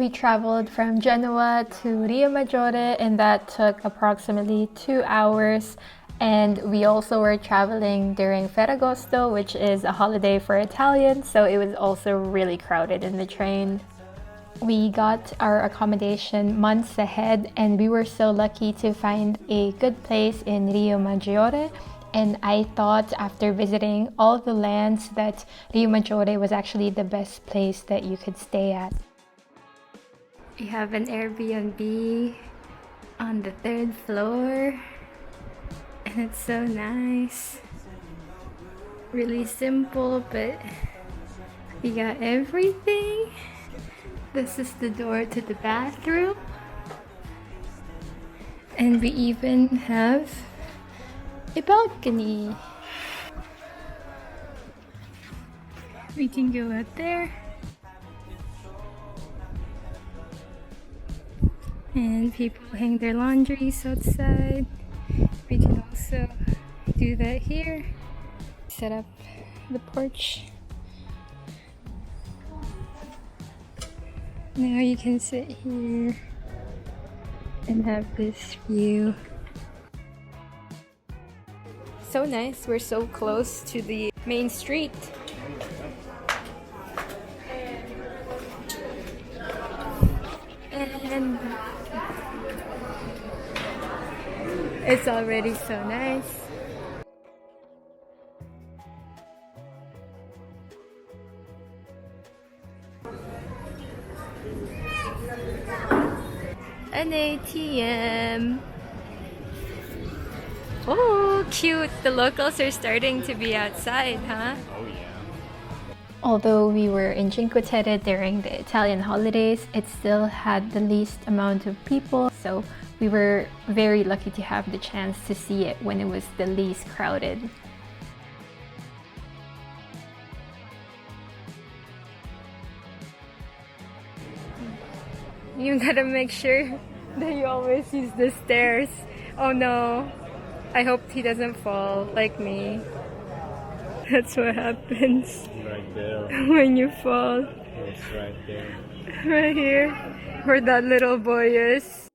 We traveled from Genoa to Rio Maggiore, and that took approximately 2 hours. And we also were traveling during Ferragosto, which is a holiday for Italians, so it was also really crowded in the train. We got our accommodation months ahead, and we were so lucky to find a good place in Rio Maggiore. And I thought after visiting all the lands that Rio Maggiore was actually the best place that you could stay at. We have an Airbnb on the 3rd floor, and it's so nice. Really simple, but we got everything. This is the door to the bathroom, and we even have a balcony. We can go out there, and people hang their laundries outside. We can also do that here. Set up the porch. Now you can sit here and have this view. So nice, we're so close to the main street. And it's already so nice. An ATM. Oh, cute. The locals are starting to be outside, huh? Oh yeah. Although we were in Cinque Terre during the Italian holidays, it still had the least amount of people, so we were very lucky to have the chance to see it when it was the least crowded. You gotta make sure that you always use the stairs. Oh no, I hope he doesn't fall like me. That's what happens Right there. when you fall. It's right there. Right here, where that little boy is.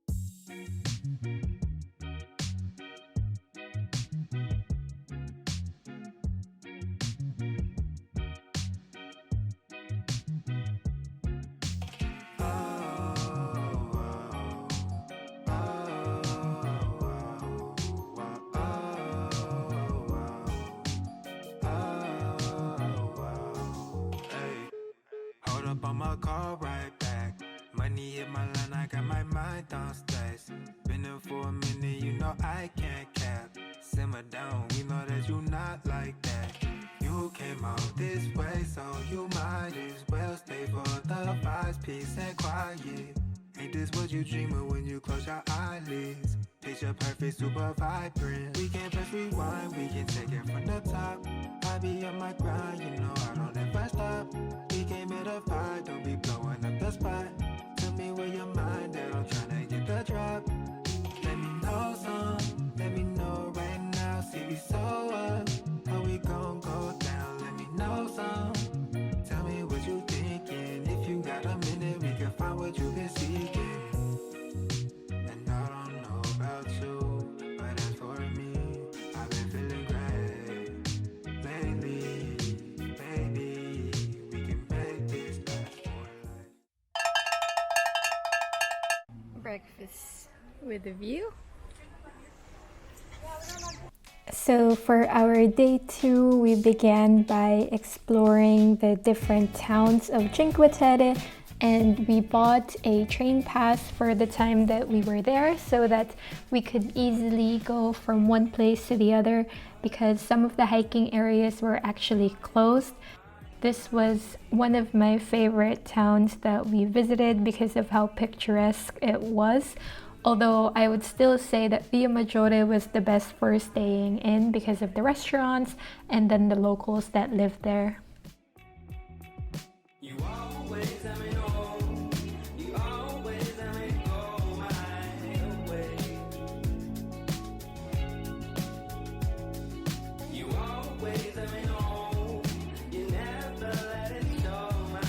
Up on my call right back. Money hit my line, I got my mind on stacks. Been there for a minute, you know I can't cap. Simmer down, we know that you not like that. You came out this way, so you might as well stay for the vibes, peace and quiet. Ain't this what you dream of when you close your eyelids? Picture perfect, super vibrant. We can press rewind, we can take it from the top. I be on my grind, you know I don't ever stop. We came at a fight, don't be blowing up the spot. Tell me where your mind at, I'm tryna get the drop. Let me know some, let me know right now. See we so up, how we gon' go down? Let me know some, tell me what you thinking. If you got a minute, we can find what you've been seeking. And I don't know about you, but as for me, I've been feeling great lately. Baby, we can make this last for life. Breakfast with a view. So for our day 2, we began by exploring the different towns of Cinque Terre, and we bought a train pass for the time that we were there so that we could easily go from one place to the other, because some of the hiking areas were actually closed. This was one of my favorite towns that we visited because of how picturesque it was. Although I would still say that Rio Maggiore was the best for staying in because of the restaurants and then the locals that lived there. You always let me know. You always let me go my way. You always let me know. You never let it show my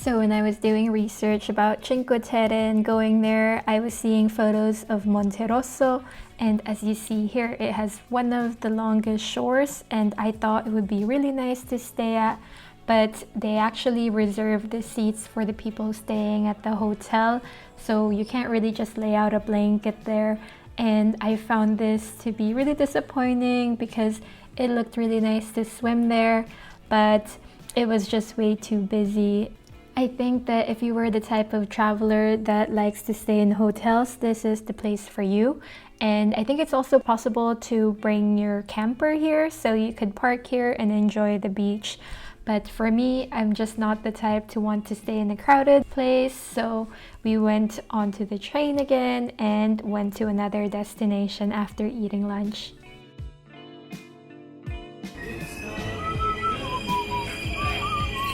So when I was doing research about Cinque Terre and going there, I was seeing photos of Monterosso, and as you see here, it has one of the longest shores, and I thought it would be really nice to stay at, but they actually reserve the seats for the people staying at the hotel, so you can't really just lay out a blanket there. And I found this to be really disappointing because it looked really nice to swim there, but it was just way too busy. I think that if you were the type of traveler that likes to stay in hotels, this is the place for you. And I think it's also possible to bring your camper here, so you could park here and enjoy the beach. But for me, I'm just not the type to want to stay in a crowded place, so we went onto the train again and went to another destination after eating lunch.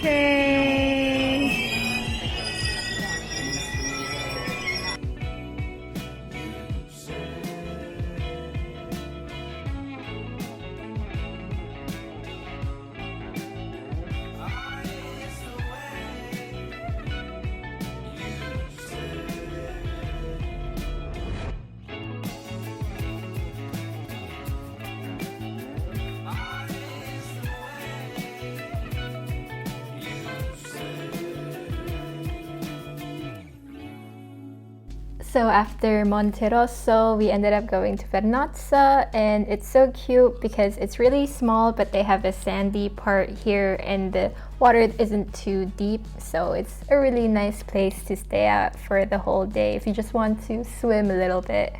Train! So after Monterosso, we ended up going to Vernazza, and it's so cute because it's really small, but they have a sandy part here and the water isn't too deep, so it's a really nice place to stay at for the whole day if you just want to swim a little bit.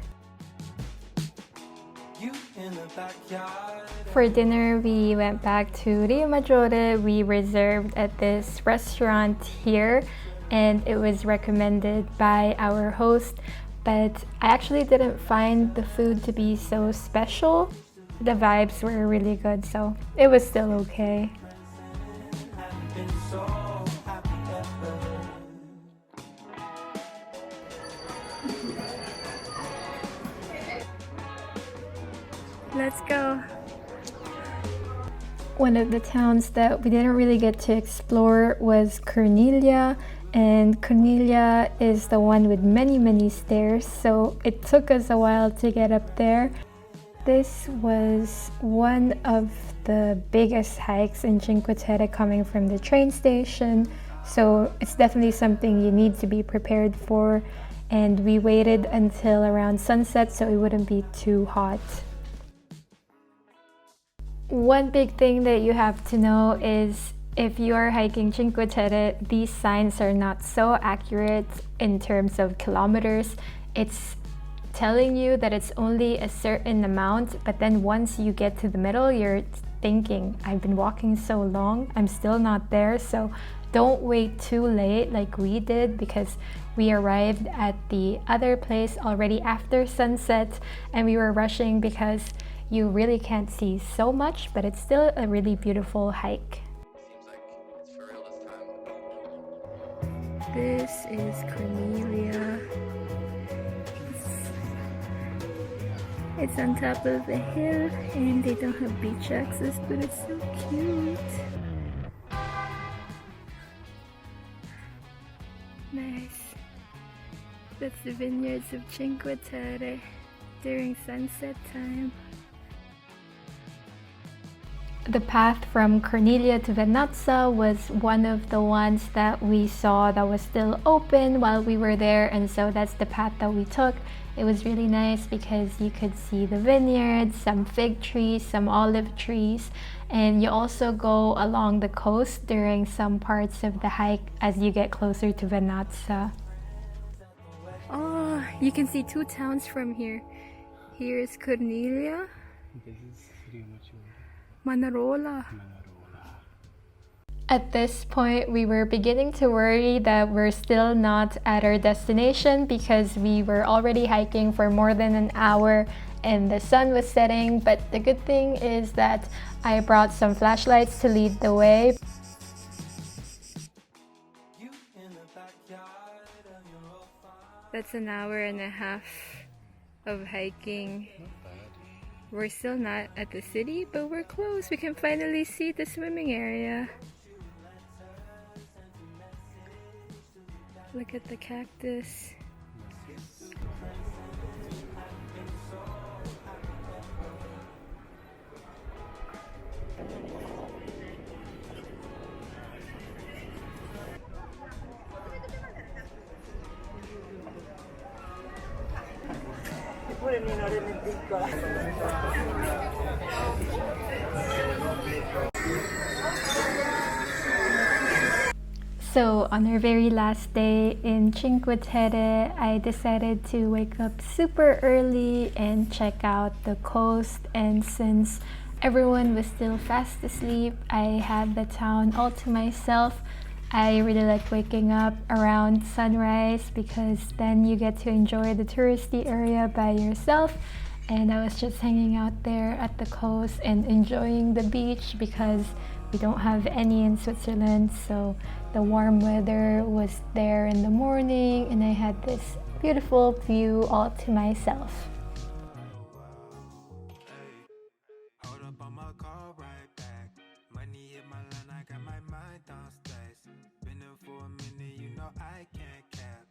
For dinner, we went back to Rio Maggiore. We reserved at this restaurant here, and it was recommended by our host, but I actually didn't find the food to be so special. The vibes were really good, so it was still okay. Let's go. One of the towns that we didn't really get to explore was Corniglia, and Corniglia is the one with many stairs, so it took us a while to get up there. This was one of the biggest hikes in Cinque Terre coming from the train station, so it's definitely something you need to be prepared for, and we waited until around sunset so it wouldn't be too hot. One big thing that you have to know is if you are hiking Cinque Terre, these signs are not so accurate in terms of kilometers. It's telling you that it's only a certain amount, but then once you get to the middle, you're thinking, I've been walking so long, I'm still not there. So don't wait too late like we did, because we arrived at the other place already after sunset, and we were rushing because you really can't see so much, but it's still a really beautiful hike. This is Corniglia. It's on top of a hill and they don't have beach access, but it's so cute. Nice. That's the vineyards of Cinque Terre during sunset time. The path from Corniglia to Vernazza was one of the ones that we saw that was still open while we were there, and so that's the path that we took. It was really nice because you could see the vineyards, some fig trees, some olive trees, and you also go along the coast during some parts of the hike as you get closer to Vernazza. Oh, you can see two towns from here. Here is Corniglia. This is Rio Maggiore. Monterosso. At this point, we were beginning to worry that we're still not at our destination because we were already hiking for more than an hour and the sun was setting, but the good thing is that I brought some flashlights to lead the way. That's an hour and a half of hiking. We're still not at the city, but we're close. We can finally see the swimming area. Look at the cactus. So on our very last day in Cinque Terre, I decided to wake up super early and check out the coast. And since everyone was still fast asleep, I had the town all to myself. I really like waking up around sunrise because then you get to enjoy the touristy area by yourself. And I was just hanging out there at the coast and enjoying the beach because we don't have any in Switzerland. So the warm weather was there in the morning and I had this beautiful view all to myself. Hold up, I'ma call right back. Money hit my line, I got my mind on stacks. Been there for a minute, you know I can't cap.